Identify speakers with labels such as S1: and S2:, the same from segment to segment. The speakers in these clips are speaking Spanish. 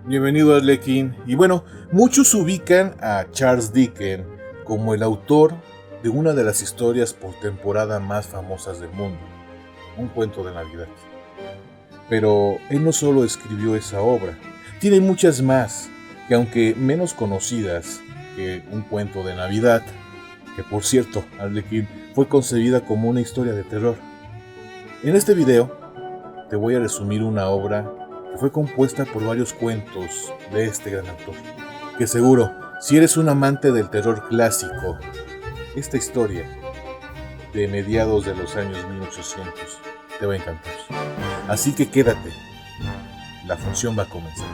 S1: Bienvenido a Arlequín. Y bueno, muchos ubican a Charles Dickens como el autor de una de las historias por temporada más famosas del mundo, Un cuento de Navidad. Pero él no solo escribió esa obra, tiene muchas más que, aunque menos conocidas que Un cuento de Navidad, que por cierto, Arlequín, fue concebida como una historia de terror. En este video te voy a resumir una obra que fue compuesta por varios cuentos de este gran autor, que seguro, si eres un amante del terror clásico, esta historia de mediados de los años 1800 te va a encantar. Así que quédate, la función va a comenzar.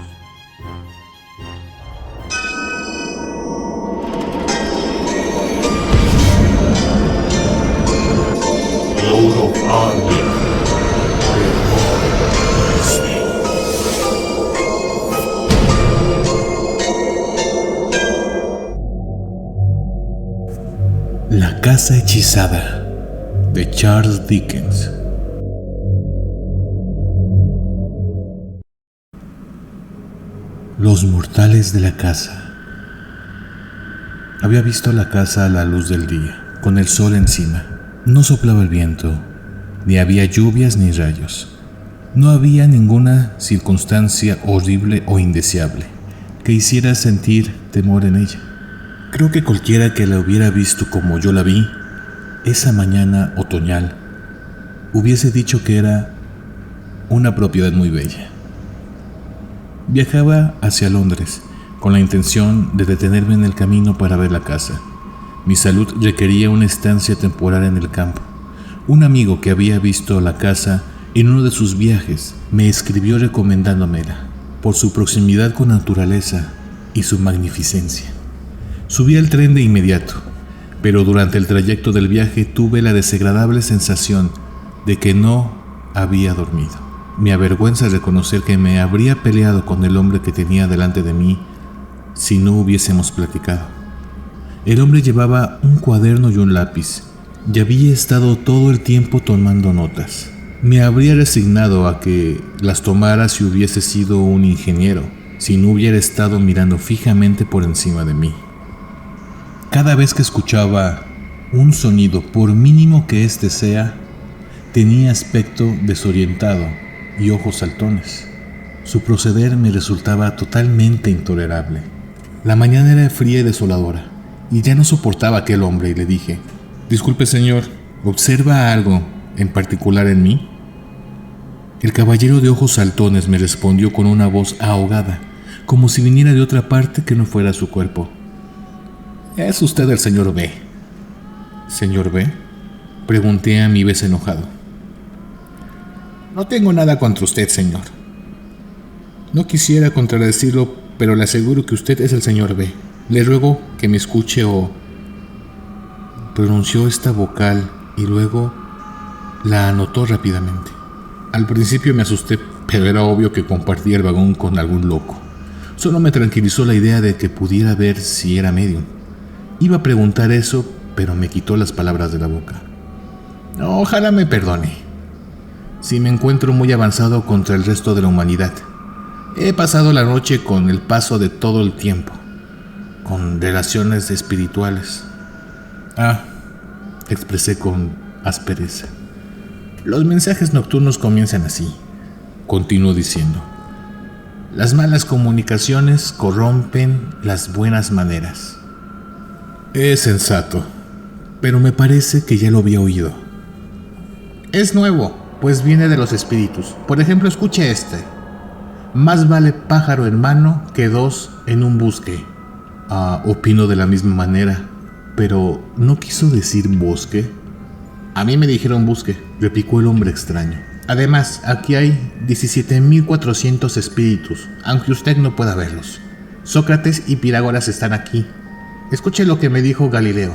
S1: La casa hechizada de Charles Dickens. Los mortales de la casa. Había visto la casa a la luz del día, con el sol encima. No soplaba el viento, ni había lluvias ni rayos. No había ninguna circunstancia horrible o indeseable que hiciera sentir temor en ella. Creo que cualquiera que la hubiera visto como yo la vi, esa mañana otoñal, hubiese dicho que era una propiedad muy bella. Viajaba hacia Londres con la intención de detenerme en el camino para ver la casa. Mi salud requería una estancia temporal en el campo. Un amigo que había visto la casa en uno de sus viajes me escribió recomendándomela por su proximidad con la naturaleza y su magnificencia. Subí al tren de inmediato, pero durante el trayecto del viaje tuve la desagradable sensación de que no había dormido. Me avergüenza reconocer que me habría peleado con el hombre que tenía delante de mí si no hubiésemos platicado. El hombre llevaba un cuaderno y un lápiz, y había estado todo el tiempo tomando notas. Me habría resignado a que las tomara si hubiese sido un ingeniero, si no hubiera estado mirando fijamente por encima de mí. Cada vez que escuchaba un sonido, por mínimo que éste sea, tenía aspecto desorientado y ojos saltones. Su proceder me resultaba totalmente intolerable. La mañana era fría y desoladora, y ya no soportaba a aquel hombre, y le dije: «Disculpe, señor, ¿observa algo en particular en mí?». El caballero de ojos saltones me respondió con una voz ahogada, como si viniera de otra parte que no fuera su cuerpo: «¿Es usted el señor B?». «¿Señor B?», pregunté a mi vez enojado. «No tengo nada contra usted, señor. No quisiera contradecirlo, pero le aseguro que usted es el señor B. Le ruego que me escuche o…». Pronunció esta vocal y luego la anotó rápidamente. Al principio me asusté, pero era obvio que compartía el vagón con algún loco. Solo me tranquilizó la idea de que pudiera ver si era medium. Iba a preguntar eso, pero me quitó las palabras de la boca. «Ojalá me perdone si me encuentro muy avanzado contra el resto de la humanidad. He pasado la noche con el paso de todo el tiempo, con relaciones espirituales». «Ah», expresé con aspereza. «Los mensajes nocturnos comienzan así», continuó diciendo. «Las malas comunicaciones corrompen las buenas maneras». «Es sensato, pero me parece que ya lo había oído». «Es nuevo, pues viene de los espíritus. Por ejemplo, escuche este: más vale pájaro en mano que dos en un bosque». Opino de la misma manera, pero ¿no quiso decir bosque? «A mí me dijeron bosque», replicó el hombre extraño. «Además, aquí hay 17.400 espíritus, aunque usted no pueda verlos. Sócrates y Pitágoras están aquí. Escuche lo que me dijo Galileo.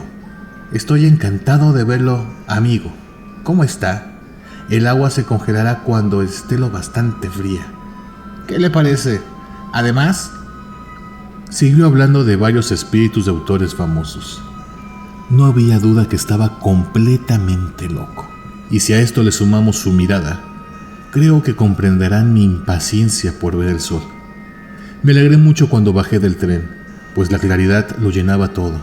S1: Estoy encantado de verlo, amigo. ¿Cómo está? El agua se congelará cuando esté lo bastante fría. ¿Qué le parece? Además…». Siguió hablando de varios espíritus de autores famosos. No había duda que estaba completamente loco. Y si a esto le sumamos su mirada, creo que comprenderán mi impaciencia por ver el sol. Me alegré mucho cuando bajé del tren, pues la claridad lo llenaba todo.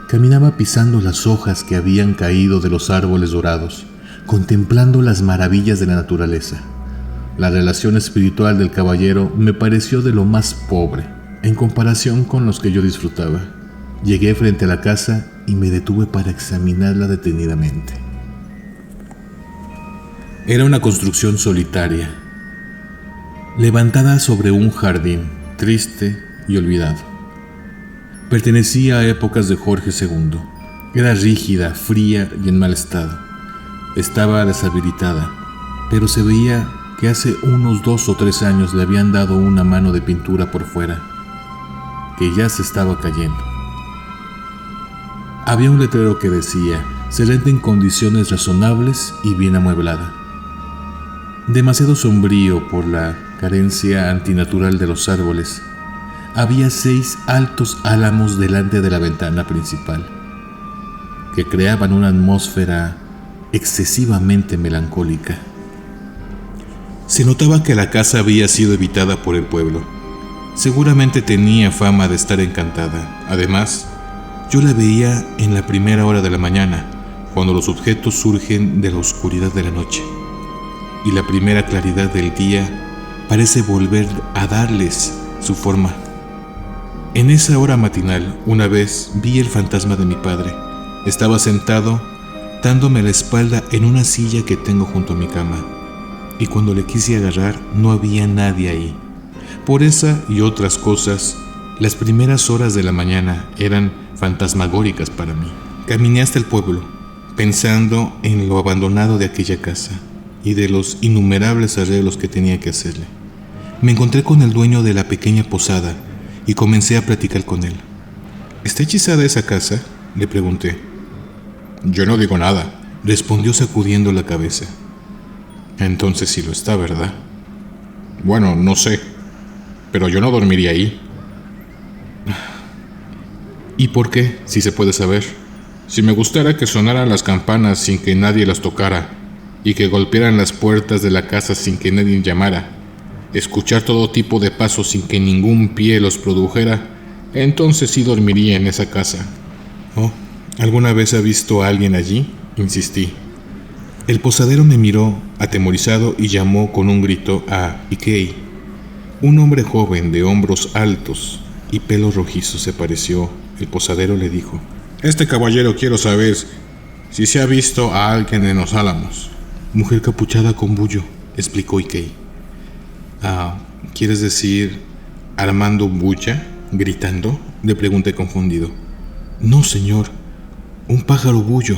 S1: Caminaba pisando las hojas que habían caído de los árboles dorados, contemplando las maravillas de la naturaleza. La relación espiritual del caballero me pareció de lo más pobre, en comparación con los que yo disfrutaba. Llegué frente a la casa y me detuve para examinarla detenidamente. Era una construcción solitaria, levantada sobre un jardín triste y olvidado. Pertenecía a épocas de Jorge II. Era rígida, fría y en mal estado. Estaba deshabilitada, pero se veía que hace unos 2 o 3 años le habían dado una mano de pintura por fuera, que ya se estaba cayendo. Había un letrero que decía: se renta en condiciones razonables y bien amueblada. Demasiado sombrío por la carencia antinatural de los árboles, había 6 altos álamos delante de la ventana principal, que creaban una atmósfera excesivamente melancólica. Se notaba que la casa había sido evitada por el pueblo. Seguramente tenía fama de estar encantada. Además, yo la veía en la primera hora de la mañana, cuando los objetos surgen de la oscuridad de la noche, y la primera claridad del día parece volver a darles su forma. En esa hora matinal, una vez vi el fantasma de mi padre. Estaba sentado, dándome la espalda en una silla que tengo junto a mi cama, y cuando le quise agarrar no había nadie ahí. Por esa y otras cosas, las primeras horas de la mañana eran fantasmagóricas para mí. Caminé hasta el pueblo, pensando en lo abandonado de aquella casa y de los innumerables arreglos que tenía que hacerle. Me encontré con el dueño de la pequeña posada y comencé a platicar con él. ¿Está hechizada esa casa?, le pregunté. Yo no digo nada, respondió sacudiendo la cabeza. Entonces sí lo está, ¿verdad? Bueno, no sé, pero yo no dormiría ahí. ¿Y por qué, si se puede saber? Si me gustara que sonaran las campanas sin que nadie las tocara, y que golpearan las puertas de la casa sin que nadie llamara, escuchar todo tipo de pasos sin que ningún pie los produjera, entonces sí dormiría en esa casa. ¿Oh, alguna vez ha visto a alguien allí?, insistí. El posadero me miró atemorizado y llamó con un grito a Ikei. Un hombre joven de hombros altos y pelo rojizo se apareció. El posadero le dijo: este caballero quiero saber si se ha visto a alguien en los álamos. Mujer capuchada con bullo, explicó Ikei. ¿Quieres decir Armando Bulla gritando?, le pregunté confundido. No, señor, un pájaro bullo.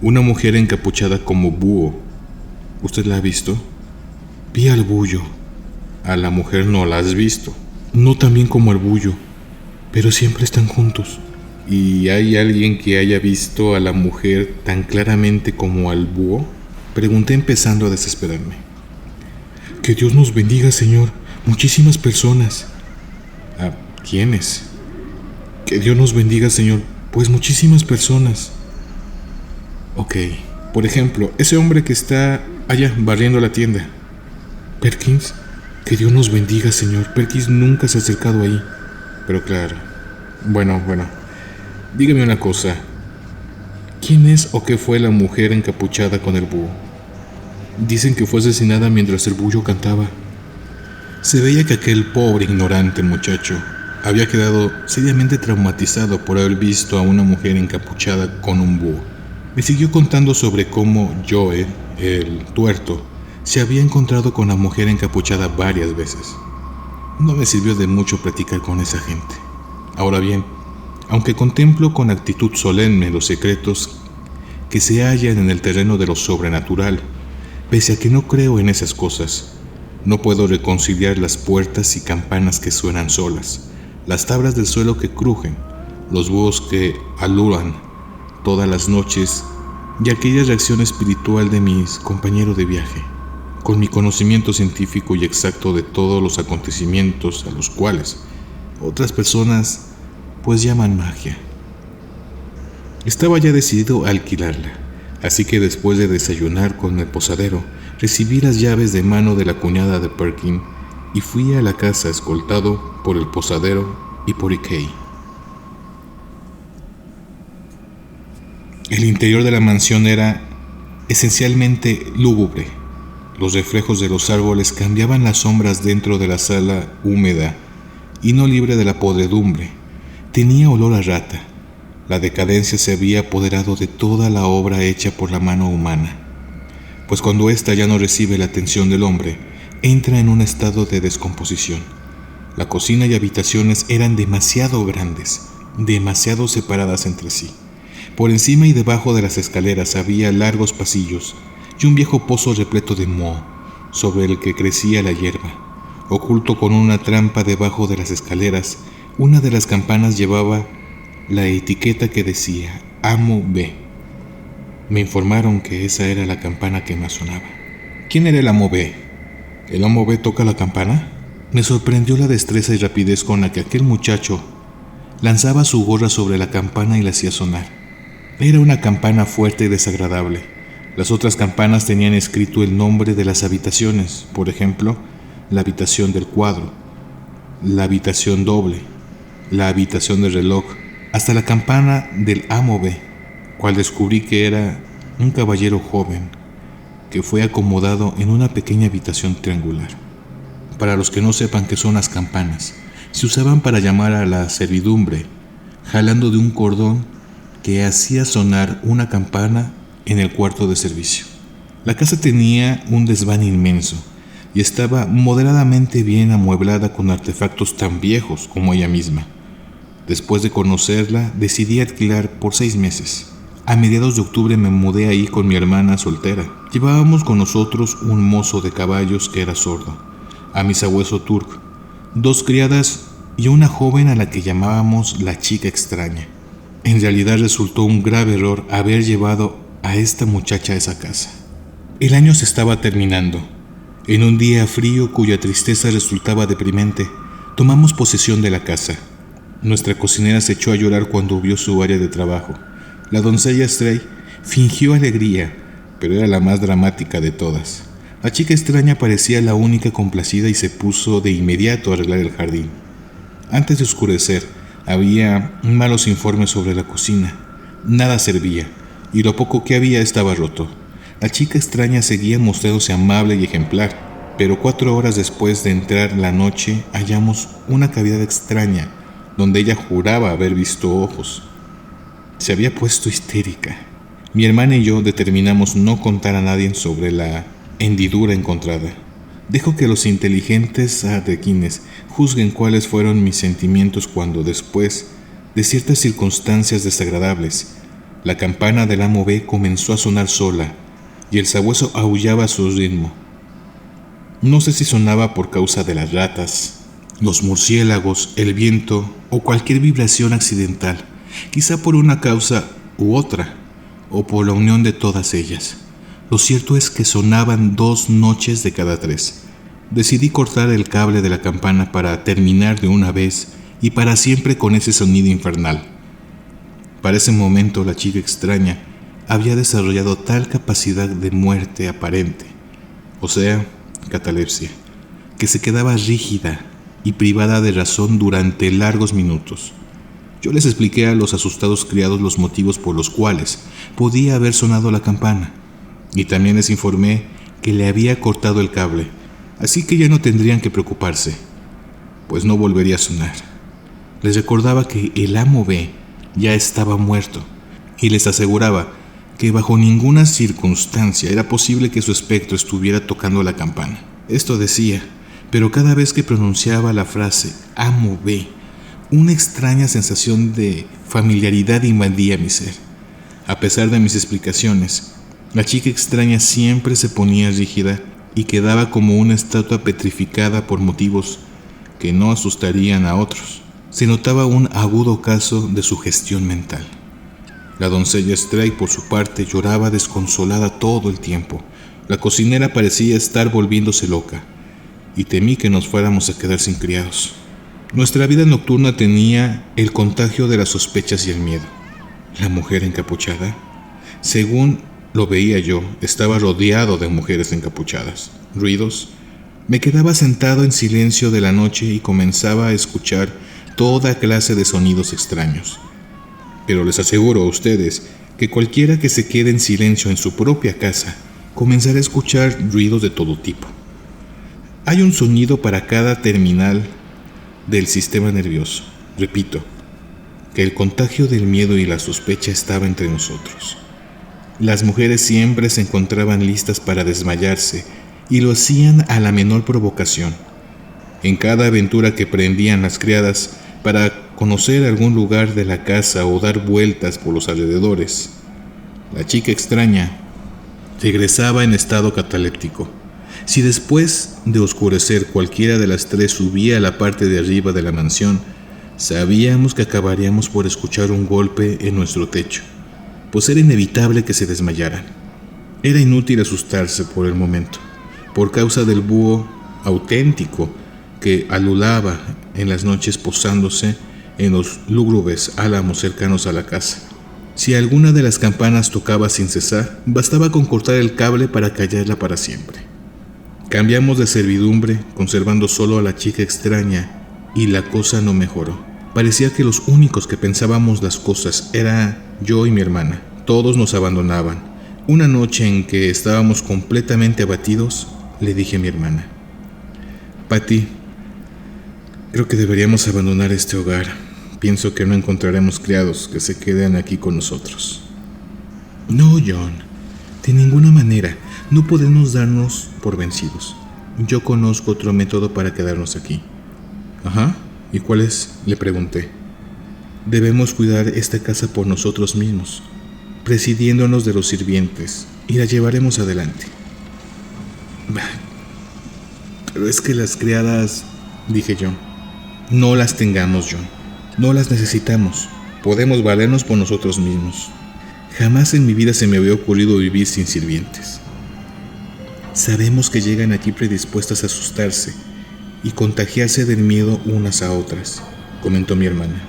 S1: Una mujer encapuchada como búho. ¿Usted la ha visto? Vi al bullo. A la mujer no la has visto. No tan bien como al bullo, pero siempre están juntos. ¿Y hay alguien que haya visto a la mujer tan claramente como al búho?, pregunté empezando a desesperarme. Que Dios nos bendiga, señor. Muchísimas personas. ¿Quiénes? Que Dios nos bendiga, señor. Pues muchísimas personas. Ok, por ejemplo, ese hombre que está allá barriendo la tienda. Perkins. Que Dios nos bendiga, señor. Perkins nunca se ha acercado ahí. Pero claro. Bueno. Dígame una cosa. ¿Quién es o qué fue la mujer encapuchada con el búho? Dicen que fue asesinada mientras el bullo cantaba. Se veía que aquel pobre ignorante muchacho había quedado seriamente traumatizado por haber visto a una mujer encapuchada con un búho. Me siguió contando sobre cómo Joe, el tuerto, se había encontrado con la mujer encapuchada varias veces. No me sirvió de mucho platicar con esa gente. Ahora bien, aunque contemplo con actitud solemne los secretos que se hallan en el terreno de lo sobrenatural, pese a que no creo en esas cosas, no puedo reconciliar las puertas y campanas que suenan solas, las tablas del suelo que crujen, los búhos que aluran todas las noches y aquella reacción espiritual de mis compañeros de viaje, con mi conocimiento científico y exacto de todos los acontecimientos a los cuales otras personas pues llaman magia. Estaba ya decidido a alquilarla, así que después de desayunar con el posadero, recibí las llaves de mano de la cuñada de Perkins y fui a la casa escoltado por el posadero y por Ikei. El interior de la mansión era esencialmente lúgubre. Los reflejos de los árboles cambiaban las sombras dentro de la sala húmeda y no libre de la podredumbre. Tenía olor a rata. La decadencia se había apoderado de toda la obra hecha por la mano humana, pues cuando ésta ya no recibe la atención del hombre, entra en un estado de descomposición. La cocina y habitaciones eran demasiado grandes, demasiado separadas entre sí. Por encima y debajo de las escaleras había largos pasillos y un viejo pozo repleto de moho, sobre el que crecía la hierba. Oculto con una trampa debajo de las escaleras, una de las campanas llevaba la etiqueta que decía Amo B. Me informaron que esa era la campana que más sonaba. ¿Quién era el Amo B? ¿El Amo B toca la campana? Me sorprendió la destreza y rapidez con la que aquel muchacho lanzaba su gorra sobre la campana y la hacía sonar. Era una campana fuerte y desagradable. Las otras campanas tenían escrito el nombre de las habitaciones, por ejemplo, la habitación del cuadro, la habitación doble, la habitación del reloj, hasta la campana del Amo B, cual descubrí que era un caballero joven que fue acomodado en una pequeña habitación triangular. Para los que no sepan qué son las campanas, se usaban para llamar a la servidumbre, jalando de un cordón que hacía sonar una campana en el cuarto de servicio. La casa tenía un desván inmenso y estaba moderadamente bien amueblada con artefactos tan viejos como ella misma. Después de conocerla, decidí alquilar por 6 meses. A mediados de octubre me mudé ahí con mi hermana soltera. Llevábamos con nosotros un mozo de caballos que era sordo, a mi sabueso Turk, 2 criadas y una joven a la que llamábamos la chica extraña. En realidad resultó un grave error haber llevado a esta muchacha a esa casa. El año se estaba terminando. En un día frío cuya tristeza resultaba deprimente, tomamos posesión de la casa. Nuestra cocinera se echó a llorar cuando vio su área de trabajo. La doncella Stray fingió alegría, pero era la más dramática de todas. La chica extraña parecía la única complacida y se puso de inmediato a arreglar el jardín. Antes de oscurecer, había malos informes sobre la cocina. Nada servía, y lo poco que había estaba roto. La chica extraña seguía mostrándose amable y ejemplar, pero 4 horas después de entrar la noche hallamos una cavidad extraña, donde ella juraba haber visto ojos. Se había puesto histérica. Mi hermana y yo determinamos no contar a nadie sobre la hendidura encontrada. Dejo que los inteligentes arlequines juzguen cuáles fueron mis sentimientos cuando, después de ciertas circunstancias desagradables, la campana del Amo B comenzó a sonar sola y el sabueso aullaba a su ritmo. No sé si sonaba por causa de las ratas, los murciélagos, el viento o cualquier vibración accidental, quizá por una causa u otra, o por la unión de todas ellas. Lo cierto es que sonaban 2 noches de cada 3. Decidí cortar el cable de la campana para terminar de una vez y para siempre con ese sonido infernal. Para ese momento la chica extraña había desarrollado tal capacidad de muerte aparente, o sea, catalepsia, que se quedaba rígida y privada de razón durante largos minutos. Yo les expliqué a los asustados criados los motivos por los cuales podía haber sonado la campana, y también les informé que le había cortado el cable, así que ya no tendrían que preocuparse, pues no volvería a sonar. Les recordaba que el Amo B ya estaba muerto, y les aseguraba que bajo ninguna circunstancia era posible que su espectro estuviera tocando la campana. Esto decía, pero cada vez que pronunciaba la frase Amo B, una extraña sensación de familiaridad invadía mi ser. A pesar de mis explicaciones, la chica extraña siempre se ponía rígida y quedaba como una estatua petrificada por motivos que no asustarían a otros. Se notaba un agudo caso de sugestión mental. La doncella Stray, por su parte, lloraba desconsolada todo el tiempo. La cocinera parecía estar volviéndose loca, y temí que nos fuéramos a quedar sin criados. Nuestra vida nocturna tenía el contagio de las sospechas y el miedo. La mujer encapuchada, según lo veía yo, estaba rodeado de mujeres encapuchadas. Ruidos, Me quedaba sentado en silencio de la noche y comenzaba a escuchar toda clase de sonidos extraños. Pero les aseguro a ustedes que cualquiera que se quede en silencio en su propia casa comenzará a escuchar ruidos de todo tipo. Hay un sonido para cada terminal del sistema nervioso. Repito, que el contagio del miedo y la sospecha estaba entre nosotros. Las mujeres siempre se encontraban listas para desmayarse y lo hacían a la menor provocación. En cada aventura que prendían las criadas para conocer algún lugar de la casa o dar vueltas por los alrededores, la chica extraña regresaba en estado cataléptico. Si después de oscurecer cualquiera de las tres subía a la parte de arriba de la mansión, sabíamos que acabaríamos por escuchar un golpe en nuestro techo, pues era inevitable que se desmayaran. Era inútil asustarse por el momento, por causa del búho auténtico que alulaba en las noches posándose en los lúgubres álamos cercanos a la casa. Si alguna de las campanas tocaba sin cesar, bastaba con cortar el cable para callarla para siempre. Cambiamos de servidumbre, conservando solo a la chica extraña, y la cosa no mejoró. Parecía que los únicos que pensábamos las cosas era yo y mi hermana. Todos nos abandonaban. Una noche en que estábamos completamente abatidos, le dije a mi hermana: Patty, creo que deberíamos abandonar este hogar. Pienso que no encontraremos criados que se queden aquí con nosotros. No, John, de ninguna manera. No podemos darnos por vencidos. Yo conozco otro método para quedarnos aquí. Ajá, ¿y cuál es?, le pregunté. Debemos cuidar esta casa por nosotros mismos, prescindiéndonos de los sirvientes, y la llevaremos adelante. Pero es que las criadas, dije yo. No las tengamos, John. No las necesitamos. Podemos valernos por nosotros mismos. Jamás en mi vida se me había ocurrido vivir sin sirvientes. Sabemos que llegan aquí predispuestas a asustarse y contagiarse del miedo unas a otras, comentó mi hermana.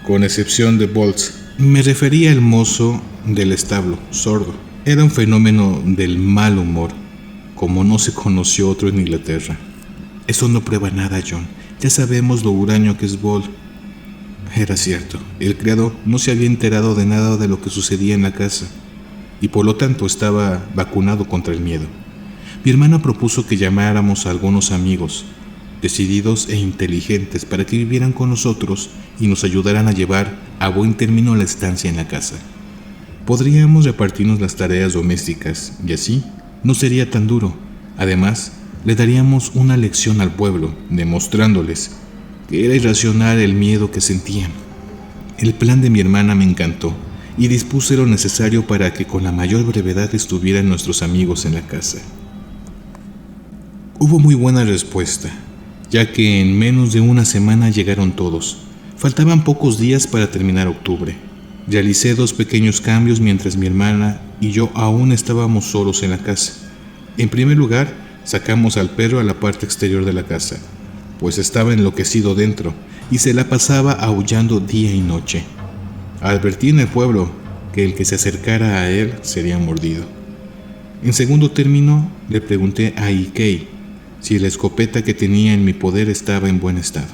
S1: Con excepción de Bolts, me refería al mozo del establo, sordo. Era un fenómeno del mal humor, como no se conoció otro en Inglaterra. Eso no prueba nada, John. Ya sabemos lo huraño que es Bolt. Era cierto, el criado no se había enterado de nada de lo que sucedía en la casa, y por lo tanto estaba vacunado contra el miedo. Mi hermana propuso que llamáramos a algunos amigos, decididos e inteligentes, para que vivieran con nosotros y nos ayudaran a llevar a buen término la estancia en la casa. Podríamos repartirnos las tareas domésticas, y así no sería tan duro. Además, le daríamos una lección al pueblo, demostrándoles que era irracional el miedo que sentían. El plan de mi hermana me encantó y dispuse lo necesario para que con la mayor brevedad estuvieran nuestros amigos en la casa. Hubo muy buena respuesta, ya que en menos de una semana llegaron todos. Faltaban pocos días para terminar octubre. Realicé 2 pequeños cambios mientras mi hermana y yo aún estábamos solos en la casa. En primer lugar, sacamos al perro a la parte exterior de la casa, pues estaba enloquecido dentro y se la pasaba aullando día y noche. Advertí en el pueblo que el que se acercara a él sería mordido. En segundo término, le pregunté a Ikei si la escopeta que tenía en mi poder estaba en buen estado.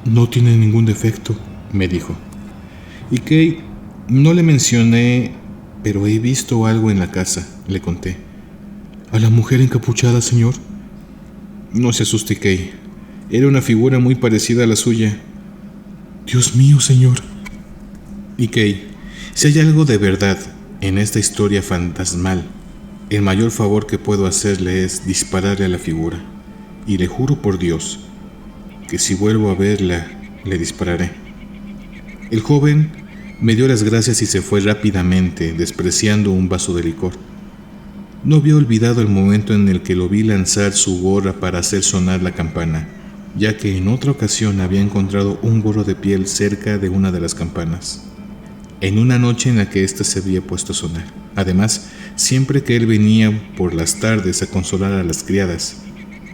S1: No tiene ningún defecto, me dijo. Ikei, no le mencioné, pero he visto algo en la casa, le conté. ¿A la mujer encapuchada, señor? No se asuste, Ikei. Era una figura muy parecida a la suya. Dios mío, señor. Ikei, si hay algo de verdad en esta historia fantasmal, el mayor favor que puedo hacerle es dispararle a la figura. Y le juro por Dios que si vuelvo a verla, le dispararé. El joven me dio las gracias y se fue rápidamente, despreciando un vaso de licor. No había olvidado el momento en el que lo vi lanzar su gorra para hacer sonar la campana, ya que en otra ocasión había encontrado un gorro de piel cerca de una de las campanas, en una noche en la que ésta se había puesto a sonar. Además, siempre que él venía por las tardes a consolar a las criadas,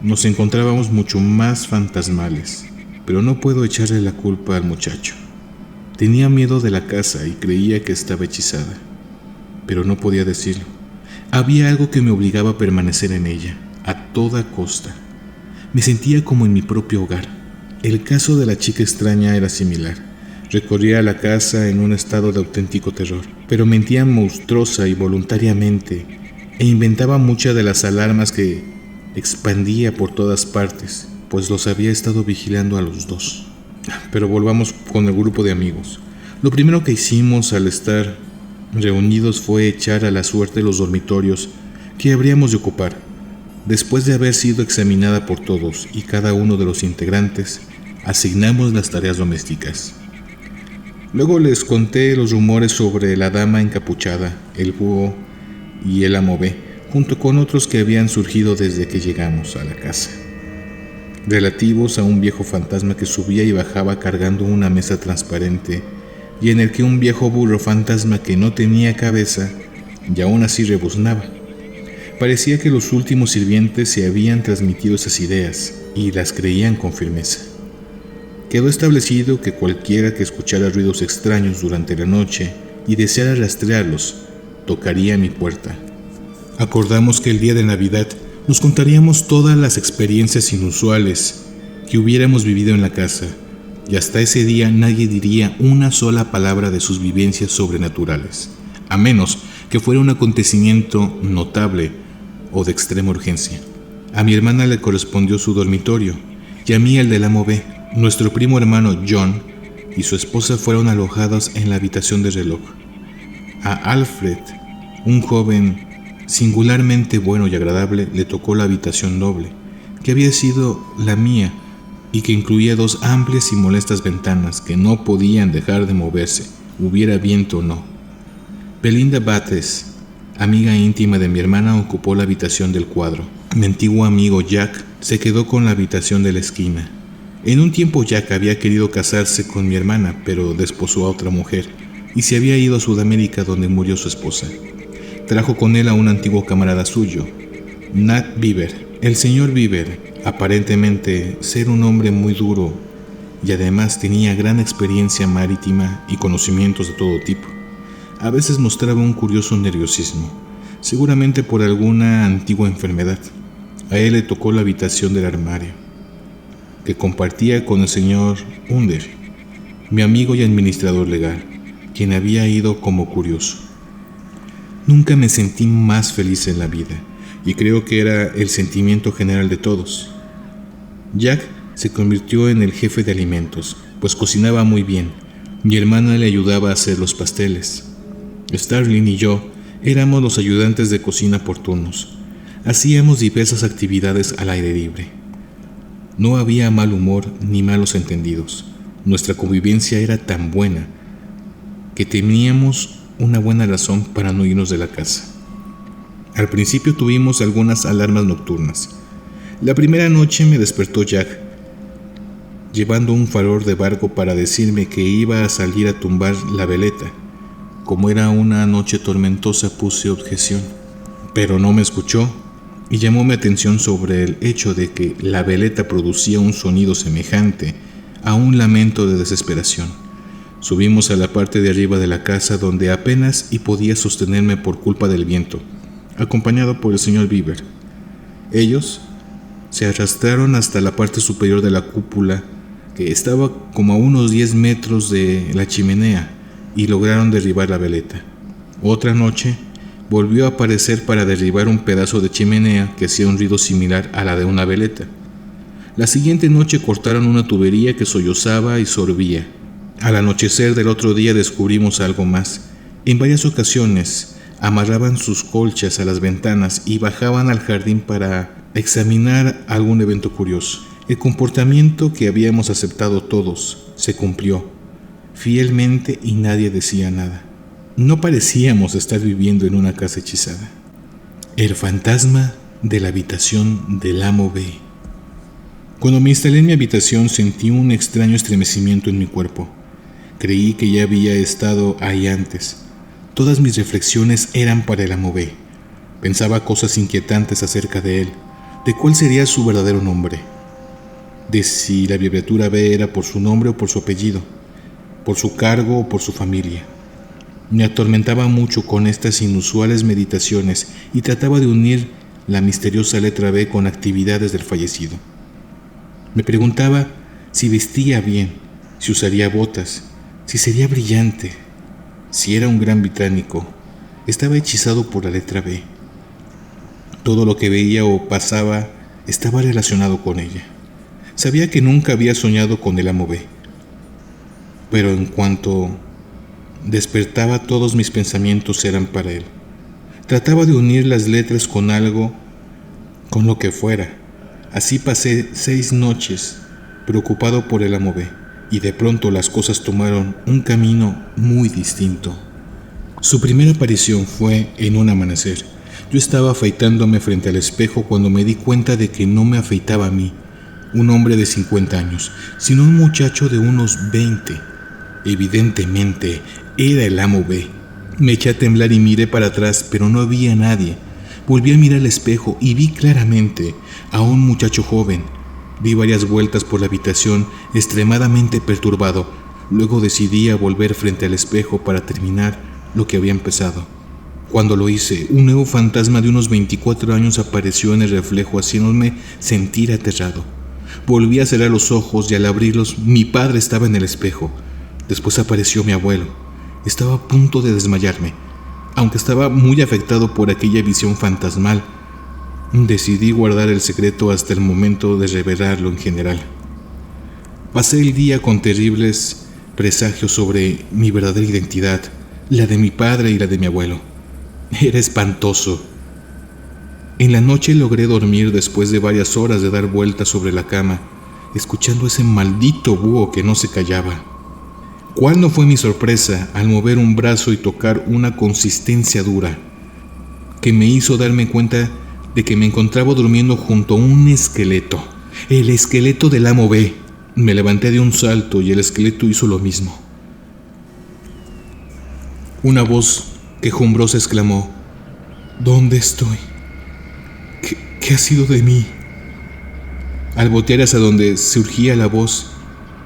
S1: nos encontrábamos mucho más fantasmales, pero no puedo echarle la culpa al muchacho. Tenía miedo de la casa y creía que estaba hechizada, pero no podía decirlo. Había algo que me obligaba a permanecer en ella, a toda costa. Me sentía como en mi propio hogar. El caso de la chica extraña era similar. Recorría la casa en un estado de auténtico terror, pero mentía monstruosa y voluntariamente e inventaba muchas de las alarmas que expandía por todas partes, pues los había estado vigilando a los dos. Pero volvamos con el grupo de amigos. Lo primero que hicimos al estar reunidos fue echar a la suerte los dormitorios que habríamos de ocupar. Después de haber sido examinada por todos y cada uno de los integrantes, asignamos las tareas domésticas. Luego les conté los rumores sobre la dama encapuchada, el búho y el amo B, junto con otros que habían surgido desde que llegamos a la casa, relativos a un viejo fantasma que subía y bajaba cargando una mesa transparente y en el que un viejo burro fantasma que no tenía cabeza y aún así rebuznaba. Parecía que los últimos sirvientes se habían transmitido esas ideas y las creían con firmeza. Quedó establecido que cualquiera que escuchara ruidos extraños durante la noche y deseara rastrearlos, tocaría a mi puerta. Acordamos que el día de Navidad nos contaríamos todas las experiencias inusuales que hubiéramos vivido en la casa, y hasta ese día nadie diría una sola palabra de sus vivencias sobrenaturales, a menos que fuera un acontecimiento notable o de extrema urgencia. A mi hermana le correspondió su dormitorio y a mí el del amo B. Nuestro primo hermano John y su esposa fueron alojados en la habitación de reloj. A Alfred, un joven singularmente bueno y agradable, le tocó la habitación doble, que había sido la mía y que incluía dos amplias y molestas ventanas que no podían dejar de moverse, hubiera viento o no. Belinda Bates, amiga íntima de mi hermana, ocupó la habitación del cuadro. Mi antiguo amigo Jack se quedó con la habitación de la esquina. En un tiempo Jack había querido casarse con mi hermana, pero desposó a otra mujer y se había ido a Sudamérica, donde murió su esposa. Trajo con él a un antiguo camarada suyo, Nat Beaver. El señor Beaver, aparentemente ser un hombre muy duro y además tenía gran experiencia marítima y conocimientos de todo tipo. A veces mostraba un curioso nerviosismo, seguramente por alguna antigua enfermedad. A él le tocó la habitación del armario, que compartía con el señor Under, mi amigo y administrador legal, quien había ido como curioso. Nunca me sentí más feliz en la vida, y creo que era el sentimiento general de todos. Jack se convirtió en el jefe de alimentos, pues cocinaba muy bien. Mi hermana le ayudaba a hacer los pasteles. Starling y yo éramos los ayudantes de cocina por turnos. Hacíamos diversas actividades al aire libre. No había mal humor ni malos entendidos. Nuestra convivencia era tan buena que teníamos una buena razón para no irnos de la casa. Al principio tuvimos algunas alarmas nocturnas. La primera noche me despertó Jack, llevando un farol de barco para decirme que iba a salir a tumbar la veleta. Como era una noche tormentosa, puse objeción, pero no me escuchó y llamó mi atención sobre el hecho de que la veleta producía un sonido semejante a un lamento de desesperación. Subimos a la parte de arriba de la casa, donde apenas y podía sostenerme por culpa del viento, acompañado por el señor Beaver. Ellos se arrastraron hasta la parte superior de la cúpula, que estaba como a unos 10 metros de la chimenea, y lograron derribar la veleta. Otra noche volvió a aparecer para derribar un pedazo de chimenea que hacía un ruido similar a la de una veleta. La siguiente noche cortaron una tubería que sollozaba y sorbía. Al anochecer del otro día descubrimos algo más. En varias ocasiones amarraban sus colchas a las ventanas y bajaban al jardín para examinar algún evento curioso. El comportamiento que habíamos aceptado todos se cumplió fielmente y nadie decía nada. No parecíamos estar viviendo en una casa hechizada. El fantasma de la habitación del amo B. Cuando me instalé en mi habitación sentí un extraño estremecimiento en mi cuerpo. Creí que ya había estado ahí antes. Todas mis reflexiones eran para el amo B. Pensaba cosas inquietantes acerca de él, de cuál sería su verdadero nombre, de si la abreviatura B era por su nombre o por su apellido, por su cargo o por su familia. Me atormentaba mucho con estas inusuales meditaciones y trataba de unir la misteriosa letra B con actividades del fallecido. Me preguntaba si vestía bien, si usaría botas, si sería brillante, si era un gran británico. Estaba hechizado por la letra B. Todo lo que veía o pasaba estaba relacionado con ella. Sabía que nunca había soñado con el amo B, pero en cuanto despertaba todos mis pensamientos eran para él. Trataba de unir las letras con algo, con lo que fuera. Así pasé 6 noches preocupado por el amo B, y de pronto las cosas tomaron un camino muy distinto. Su primera aparición fue en un amanecer. Yo estaba afeitándome frente al espejo cuando me di cuenta de que no me afeitaba a mí, un hombre de 50 años, sino un muchacho de unos 20. Evidentemente, era el amo B. Me eché a temblar y miré para atrás, pero no había nadie. Volví a mirar al espejo y vi claramente a un muchacho joven. Di varias vueltas por la habitación, extremadamente perturbado. Luego decidí a volver frente al espejo para terminar lo que había empezado. Cuando lo hice, un nuevo fantasma de unos 24 años apareció en el reflejo, haciéndome sentir aterrado. Volví a cerrar los ojos y al abrirlos, mi padre estaba en el espejo. Después apareció mi abuelo. Estaba a punto de desmayarme. Aunque estaba muy afectado por aquella visión fantasmal, decidí guardar el secreto hasta el momento de revelarlo en general. Pasé el día con terribles presagios sobre mi verdadera identidad, la de mi padre y la de mi abuelo. Era espantoso. En la noche logré dormir después de varias horas de dar vueltas sobre la cama, escuchando ese maldito búho que no se callaba. ¿Cuál no fue mi sorpresa al mover un brazo y tocar una consistencia dura, que me hizo darme cuenta de que me encontraba durmiendo junto a un esqueleto, el esqueleto del amo B. Me levanté de un salto y el esqueleto hizo lo mismo. Una voz quejumbrosa exclamó: ¿Dónde estoy? ¿Qué ha sido de mí? Al voltear hacia donde surgía la voz,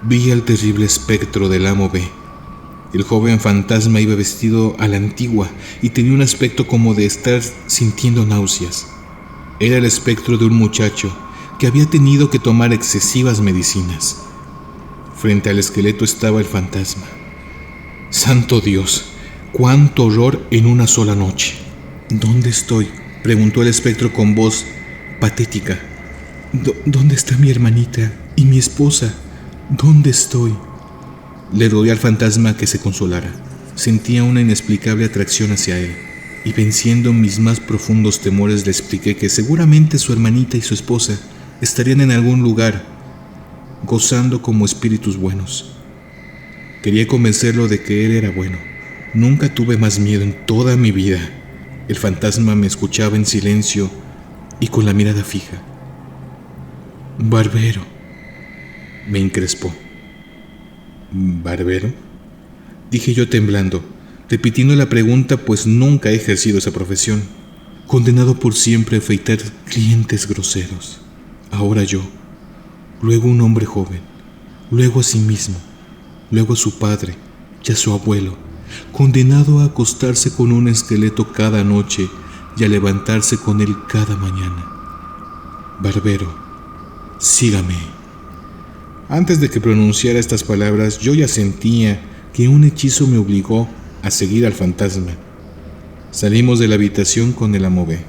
S1: vi al terrible espectro del amo B. El joven fantasma iba vestido a la antigua y tenía un aspecto como de estar sintiendo náuseas. Era el espectro de un muchacho que había tenido que tomar excesivas medicinas. Frente al esqueleto estaba el fantasma. ¡Santo Dios! ¡Cuánto horror en una sola noche! ¿Dónde estoy?, preguntó el espectro con voz patética. ¿Dónde está mi hermanita y mi esposa? ¿Dónde estoy? Le rogué al fantasma que se consolara. Sentía una inexplicable atracción hacia él, y venciendo mis más profundos temores le expliqué que seguramente su hermanita y su esposa estarían en algún lugar, gozando como espíritus buenos. Quería convencerlo de que él era bueno. Nunca tuve más miedo en toda mi vida. El fantasma me escuchaba en silencio y con la mirada fija. «Barbero», me encrespó. «¿Barbero?», dije yo temblando, repitiendo la pregunta, pues nunca he ejercido esa profesión. Condenado por siempre a afeitar clientes groseros. Ahora yo, luego un hombre joven, luego a sí mismo, luego a su padre y a su abuelo, condenado a acostarse con un esqueleto cada noche y a levantarse con él cada mañana. Barbero, sígame. Antes de que pronunciara estas palabras, yo ya sentía que un hechizo me obligó a seguir al fantasma. Salimos de la habitación con el amo B.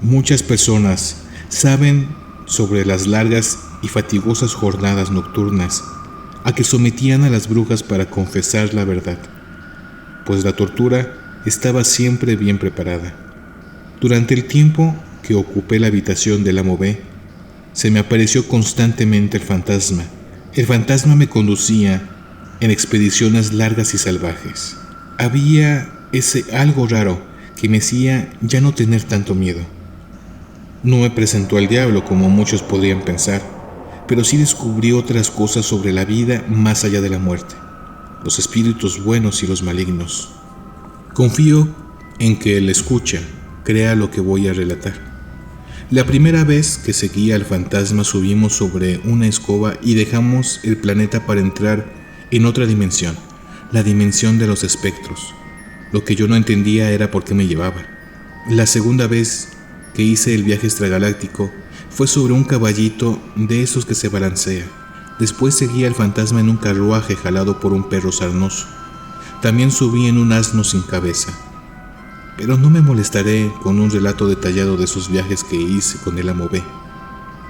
S1: Muchas personas saben sobre las largas y fatigosas jornadas nocturnas a que sometían a las brujas para confesar la verdad, pues la tortura estaba siempre bien preparada. Durante el tiempo que ocupé la habitación del amo B, se me apareció constantemente el fantasma. El fantasma me conducía en expediciones largas y salvajes. Había ese algo raro que me hacía ya no tener tanto miedo. No me presentó al diablo como muchos podrían pensar, pero sí descubrí otras cosas sobre la vida más allá de la muerte, los espíritus buenos y los malignos. Confío en que el escucha crea lo que voy a relatar. La primera vez que seguí al fantasma subimos sobre una escoba y dejamos el planeta para entrar en otra dimensión, la dimensión de los espectros. Lo que yo no entendía era por qué me llevaba. La segunda vez que hice el viaje extragaláctico Fue sobre un caballito de esos que se balancea. Después seguía el fantasma en un carruaje jalado por un perro sarnoso. También subí en un asno sin cabeza. Pero no me molestaré con un relato detallado de esos viajes que hice con el amo B.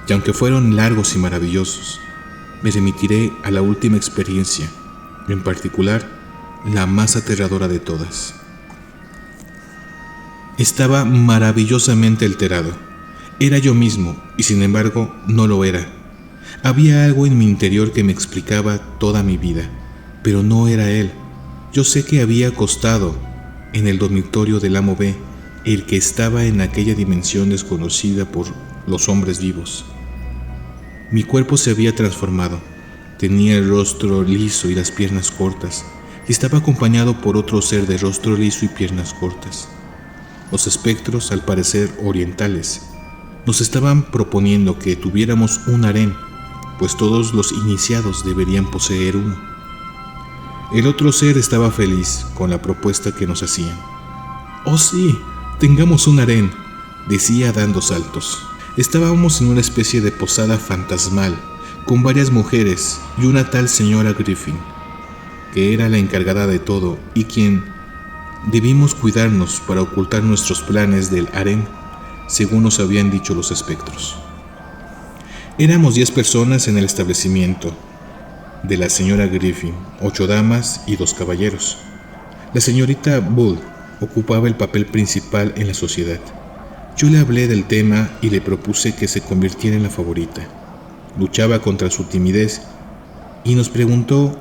S1: Y aunque fueron largos y maravillosos, me remitiré a la última experiencia, en particular, la más aterradora de todas. Estaba maravillosamente alterado. Era yo mismo, y sin embargo, no lo era. Había algo en mi interior que me explicaba toda mi vida, pero no era él. Yo sé que había acostado en el dormitorio del amo B, el que estaba en aquella dimensión desconocida por los hombres vivos. Mi cuerpo se había transformado. Tenía el rostro liso y las piernas cortas, y estaba acompañado por otro ser de rostro liso y piernas cortas. Los espectros, al parecer orientales, nos estaban proponiendo que tuviéramos un harén, pues todos los iniciados deberían poseer uno. El otro ser estaba feliz con la propuesta que nos hacían. «Oh sí, tengamos un harén», decía dando saltos. Estábamos en una especie de posada fantasmal, con varias mujeres y una tal señora Griffin, que era la encargada de todo y quien debimos cuidarnos para ocultar nuestros planes del harén, según nos habían dicho los espectros. Éramos 10 personas en el establecimiento de la señora Griffin, 8 damas y 2 caballeros. La señorita Bull ocupaba el papel principal en la sociedad. Yo le hablé del tema y le propuse que se convirtiera en la favorita. Luchaba contra su timidez y nos preguntó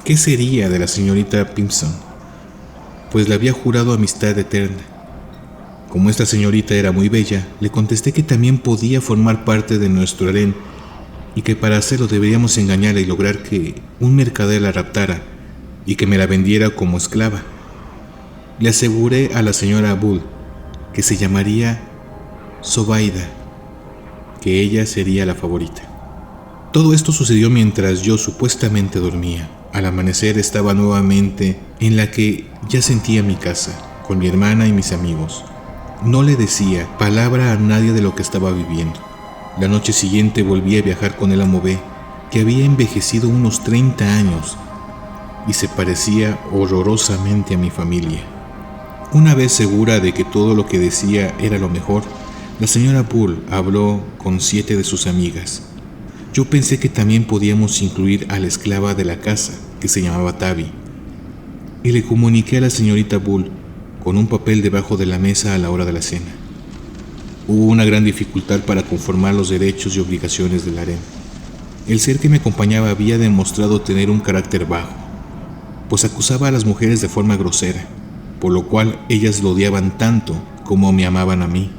S1: qué sería de la señorita Pimpson, pues le había jurado amistad eterna. Como esta señorita era muy bella, le contesté que también podía formar parte de nuestro harén y que para hacerlo deberíamos engañarla y lograr que un mercader la raptara y que me la vendiera como esclava. Le aseguré a la señora Bull que se llamaría Zobaida, que ella sería la favorita. Todo esto sucedió mientras yo supuestamente dormía. Al amanecer estaba nuevamente en la que ya sentía mi casa, con mi hermana y mis amigos. No le decía palabra a nadie de lo que estaba viviendo. La noche siguiente volví a viajar con el amo B, que había envejecido unos 30 años y se parecía horrorosamente a mi familia. Una vez segura de que todo lo que decía era lo mejor, la señora Bull habló con 7 de sus amigas. Yo pensé que también podíamos incluir a la esclava de la casa, que se llamaba Tabby, y le comuniqué a la señorita Bull con un papel debajo de la mesa a la hora de la cena. Hubo una gran dificultad para conformar los derechos y obligaciones del harén. El ser que me acompañaba había demostrado tener un carácter bajo, pues acusaba a las mujeres de forma grosera, por lo cual ellas lo odiaban tanto como me amaban a mí.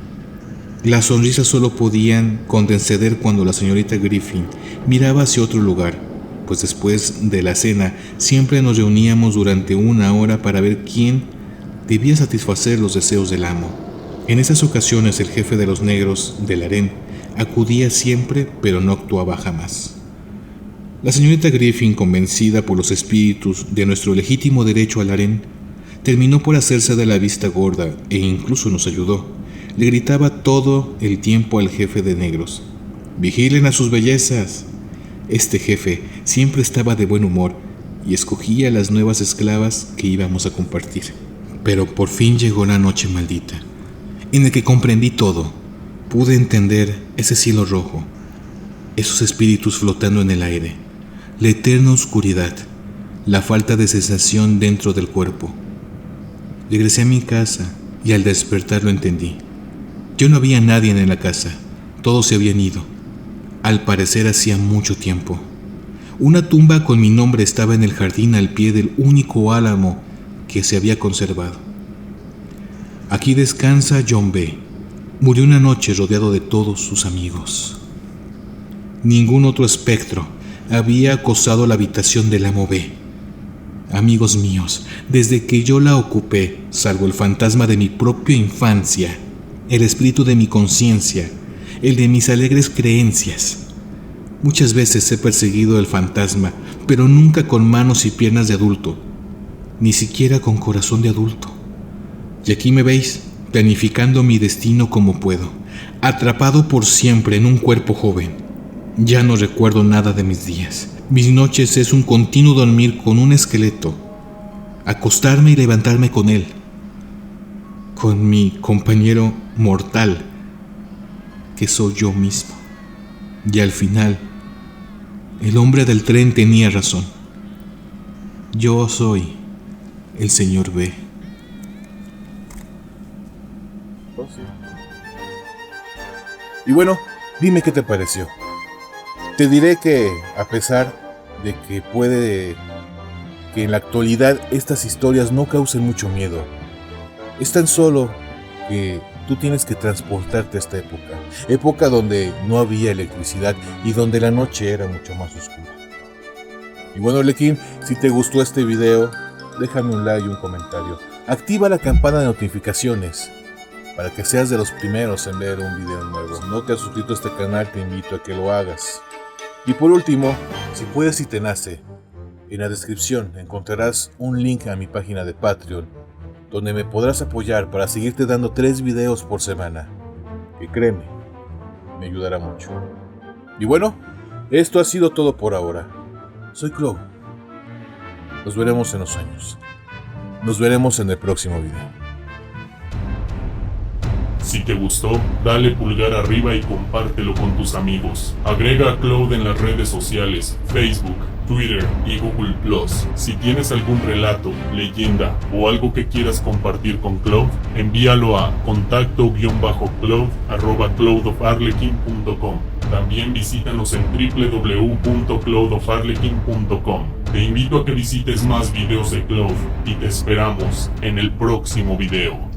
S1: Las sonrisas solo podían condescender cuando la señorita Griffin miraba hacia otro lugar, pues después de la cena siempre nos reuníamos durante 1 hora para ver quién debía satisfacer los deseos del amo. En esas ocasiones el jefe de los negros del harén acudía siempre, pero no actuaba jamás. La señorita Griffin, convencida por los espíritus de nuestro legítimo derecho al harén, terminó por hacerse de la vista gorda e incluso nos ayudó. Le gritaba todo el tiempo al jefe de negros: «¡Vigilen a sus bellezas!». Este jefe siempre estaba de buen humor y escogía las nuevas esclavas que íbamos a compartir. Pero por fin llegó la noche maldita, en la que comprendí todo. Pude entender ese cielo rojo, esos espíritus flotando en el aire, la eterna oscuridad, la falta de sensación dentro del cuerpo. Regresé a mi casa y al despertar lo entendí. Ya no había nadie en la casa, todos se habían ido. Al parecer hacía mucho tiempo. Una tumba con mi nombre estaba en el jardín al pie del único álamo que se había conservado. Aquí descansa John B. Murió una noche rodeado de todos sus amigos. Ningún otro espectro había acosado la habitación del amo B. Amigos míos, desde que yo la ocupé, salvo el fantasma de mi propia infancia, el espíritu de mi conciencia, el de mis alegres creencias. Muchas veces he perseguido el fantasma, pero nunca con manos y piernas de adulto, ni siquiera con corazón de adulto. Y aquí me veis, planificando mi destino como puedo, atrapado por siempre en un cuerpo joven. Ya no recuerdo nada de mis días. Mis noches es un continuo dormir con un esqueleto, acostarme y levantarme con él, con mi compañero mortal, que soy yo mismo. Y al final, el hombre del tren tenía razón. Yo soy el señor B.
S2: Y bueno, dime qué te pareció. Te diré que, a pesar de que puede que en la actualidad estas historias no causen mucho miedo, es tan solo que tú tienes que transportarte a esta época donde no había electricidad y donde la noche era mucho más oscura. Y bueno, Arlequín, si te gustó este video, déjame un like y un comentario. Activa la campana de notificaciones para que seas de los primeros en ver un video nuevo. Si no te has suscrito a este canal, te invito a que lo hagas. Y por último, si puedes y te nace, en la descripción encontrarás un link a mi página de Patreon, donde me podrás apoyar para seguirte dando 3 videos por semana, que créeme, me ayudará mucho. Y bueno, esto ha sido todo por ahora. Soy Clow. Nos veremos en los sueños. Nos veremos en el próximo video.
S3: Si te gustó, dale pulgar arriba y compártelo con tus amigos. Agrega a Cloud en las redes sociales, Facebook, Twitter y Google+. Si tienes algún relato, leyenda o algo que quieras compartir con Cloud, envíalo a contacto-cloud@cloudofarlequin.com. También visítanos en www.cloudofarlequin.com. Te invito a que visites más videos de Cloud y te esperamos en el próximo video.